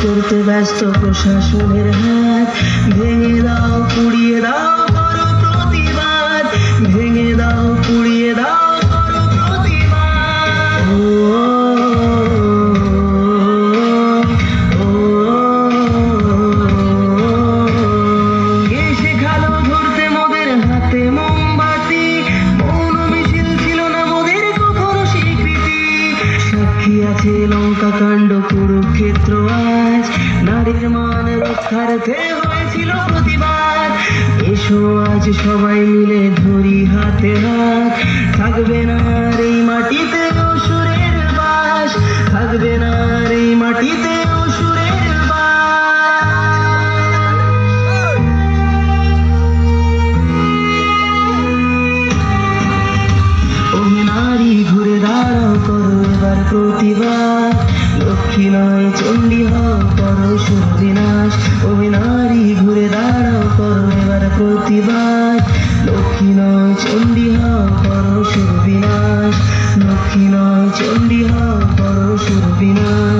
করতে ব্যস্ত প্রশাসনের হাত। ভেঙে দাও পুড়িয়ে দাও করো প্রতিবাদ, ভেঙে দাও পুড়িয়ে দাও করো প্রতিবাদ। কে শেখালো ধরতে মোদের হাতে মোমবাতি, মৌন মিছিল ছিল না মোদের কখনো স্বীকৃতি। সাক্ষী আছে লঙ্কা কাণ্ড কুরুক্ষেত্র আজ, নারীর মান রক্ষার্থে হয়েছিল প্রতিবাদ। এসো আজ সবাই মিলে ধরি হাতে হাত, থাকবে না আর এই মাটিতে অসুরের বাস, থাকবে না আর এই মাটিতে অসুরের বাস। ওহে নারী ঘুরে দাঁড়াও করো এবার প্রতিবাদ, লক্ষ্মী নয় চণ্ডী হও করো শুভ বিনাশ। ওহে নারী ঘুরে দাঁড়াও করো এবার প্রতিবাদ, লক্ষ্মী নয় চণ্ডী হও করো শুভ বিনাশ, লক্ষ্মী নয় চণ্ডী হও করো শুভ বিনাশ।